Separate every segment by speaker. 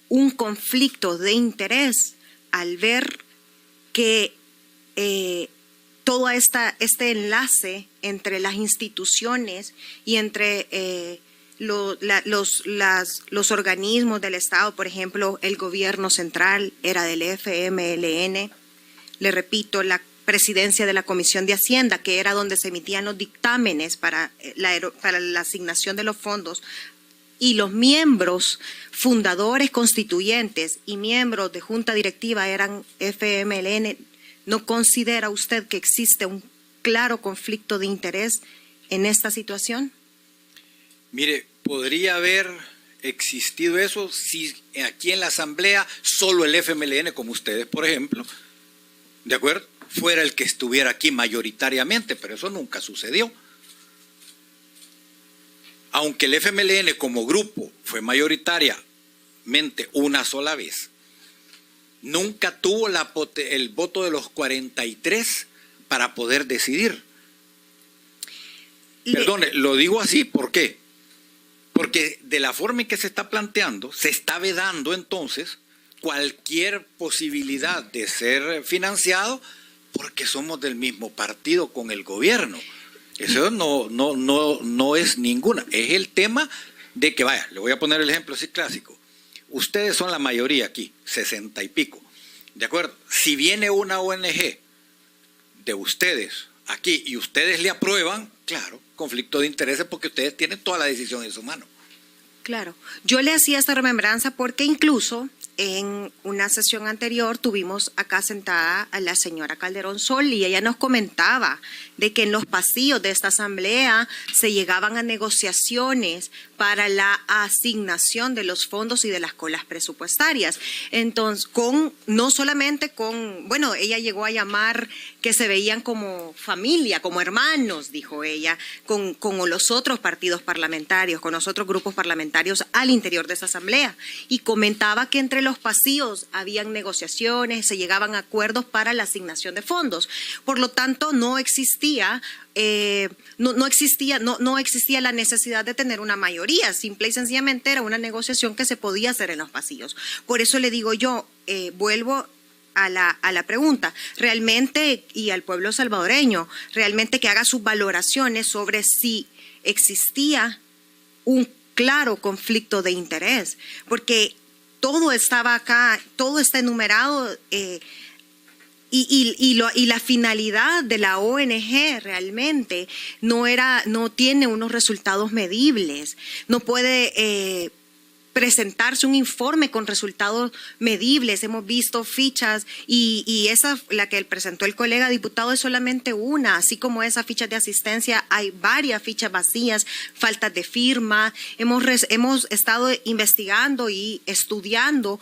Speaker 1: un conflicto de interés al ver que todo este enlace entre las instituciones y entre los organismos del Estado, por ejemplo, el gobierno central era del FMLN, le repito, la presidencia de la Comisión de Hacienda, que era donde se emitían los dictámenes para la asignación de los fondos, y los miembros fundadores constituyentes y miembros de junta directiva eran FMLN, ¿no considera usted que existe un claro conflicto de interés en esta situación?
Speaker 2: Mire, podría haber existido eso si aquí en la Asamblea solo el FMLN, como ustedes, por ejemplo, ¿de acuerdo?, fuera el que estuviera aquí mayoritariamente, pero eso nunca sucedió. Aunque el FMLN como grupo fue mayoritariamente una sola vez, nunca tuvo el voto de los 43 para poder decidir. Perdone, lo digo así, ¿por qué? Porque de la forma en que se está planteando, se está vedando entonces cualquier posibilidad de ser financiado porque somos del mismo partido con el gobierno. Eso no es ninguna. Es el tema de que, vaya, le voy a poner el ejemplo así clásico. Ustedes son la mayoría aquí, 60 y pico. ¿De acuerdo? Si viene una ONG de ustedes aquí y ustedes le aprueban, claro, conflicto de intereses porque ustedes tienen toda la decisión en su mano.
Speaker 1: Claro. Yo le hacía esta remembranza porque incluso en una sesión anterior tuvimos acá sentada a la señora Calderón Sol y ella nos comentaba de que en los pasillos de esta asamblea se llegaban a negociaciones para la asignación de los fondos y de las colas presupuestarias. Entonces, no solamente bueno, ella llegó a llamar que se veían como familia, como hermanos, dijo ella, con los otros partidos parlamentarios, con los otros grupos parlamentarios al interior de esa asamblea. Y comentaba que entre los pasillos habían negociaciones, se llegaban a acuerdos para la asignación de fondos. Por lo tanto, no existía la necesidad de tener una mayoría, simple y sencillamente era una negociación que se podía hacer en los pasillos. Por eso le digo yo, vuelvo a la pregunta, realmente, y al pueblo salvadoreño, realmente que haga sus valoraciones sobre si existía un claro conflicto de interés, porque todo estaba acá, todo está enumerado, y la finalidad de la ONG realmente no tiene unos resultados medibles, no puede presentarse un informe con resultados medibles. Hemos visto fichas y esa, la que presentó el colega diputado, es solamente una, así como esas fichas de asistencia, hay varias fichas vacías, faltas de firma. Hemos estado investigando y estudiando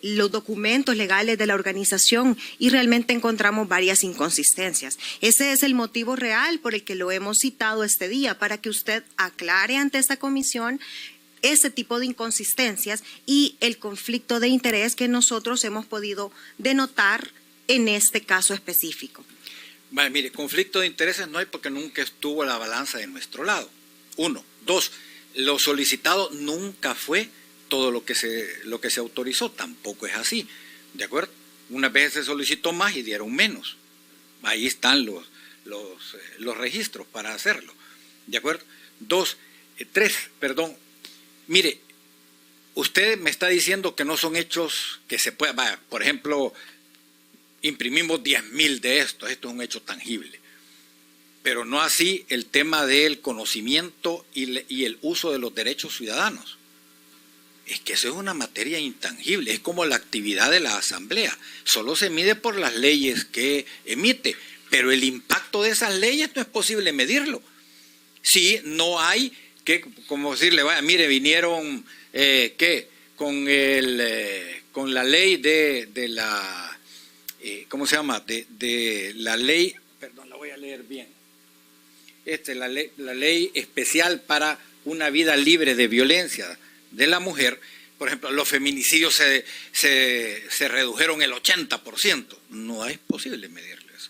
Speaker 1: los documentos legales de la organización y realmente encontramos varias inconsistencias. Ese es el motivo real por el que lo hemos citado este día, para que usted aclare ante esta comisión ese tipo de inconsistencias y el conflicto de interés que nosotros hemos podido denotar en este caso específico.
Speaker 2: Vale, mire, conflicto de intereses no hay porque nunca estuvo la balanza de nuestro lado. 1. 2. Lo solicitado nunca fue todo lo que se autorizó, tampoco es así, ¿de acuerdo? Unas veces se solicitó más y dieron menos. Ahí están los registros para hacerlo, ¿de acuerdo? 3, perdón. Mire, usted me está diciendo que no son hechos que se puedan, vaya, por ejemplo, imprimimos 10,000 de esto es un hecho tangible, pero no así el tema del conocimiento y el uso de los derechos ciudadanos. Es que eso es una materia intangible, es como la actividad de la Asamblea, solo se mide por las leyes que emite, pero el impacto de esas leyes no es posible medirlo. Si no hay que, como decirle, vaya, mire, vinieron, con la ley de la, ¿cómo se llama? De la ley, perdón, la voy a leer bien. La ley especial para una vida libre de violencia de la mujer. Por ejemplo, los feminicidios se redujeron el 80%. No es posible medirlo eso.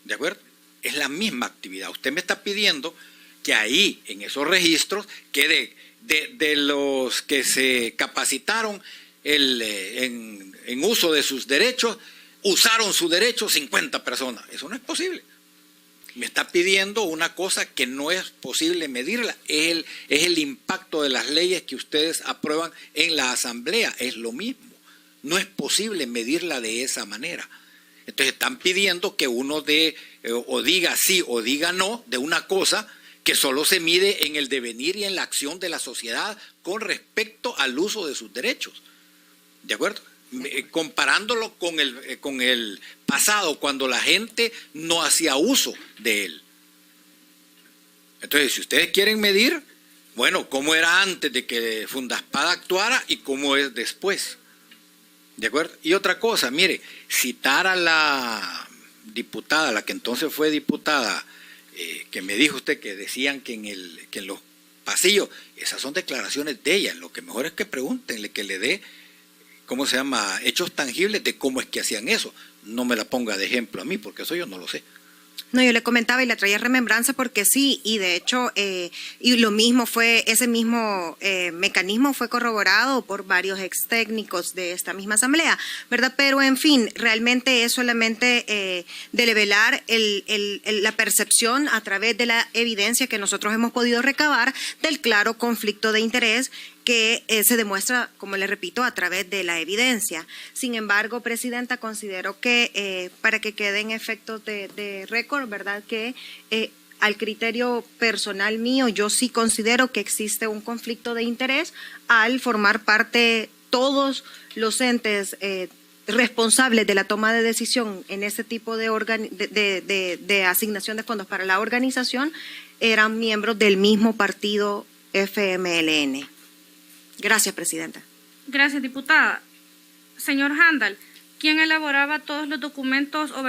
Speaker 2: ¿De acuerdo? Es la misma actividad. Usted me está pidiendo que ahí, en esos registros, quede de los que se capacitaron en uso de sus derechos, usaron su derecho 50 personas. Eso no es posible. Me está pidiendo una cosa que no es posible medirla. Es el impacto de las leyes que ustedes aprueban en la Asamblea. Es lo mismo. No es posible medirla de esa manera. Entonces están pidiendo que uno dé o diga sí o diga no de una cosa que solo se mide en el devenir y en la acción de la sociedad con respecto al uso de sus derechos. ¿De acuerdo? Comparándolo con el pasado, cuando la gente no hacía uso de él. Entonces, si ustedes quieren medir, bueno, cómo era antes de que Fundaspada actuara y cómo es después. ¿De acuerdo? Y otra cosa, mire, citar a la diputada, la que entonces fue diputada, que me dijo usted que decían que en los pasillos, esas son declaraciones de ella. Lo que mejor es que pregúntenle, que le dé, ¿cómo se llama?, hechos tangibles de cómo es que hacían eso. No me la ponga de ejemplo a mí, porque eso yo no lo sé.
Speaker 1: No, yo le comentaba y le traía remembranza porque sí, y de hecho, y lo mismo fue, ese mismo mecanismo fue corroborado por varios ex técnicos de esta misma asamblea, ¿verdad? Pero en fin, realmente es solamente develar la percepción a través de la evidencia que nosotros hemos podido recabar del claro conflicto de interés que se demuestra, como le repito, a través de la evidencia. Sin embargo, Presidenta, considero que para que queden efectos de récord, ¿verdad?, que al criterio personal mío, yo sí considero que existe un conflicto de interés al formar parte todos los entes responsables de la toma de decisión en este tipo de asignación de fondos para la organización, eran miembros del mismo partido FMLN. Gracias, Presidenta.
Speaker 3: Gracias, diputada. Señor Handal, ¿quién elaboraba todos los documentos o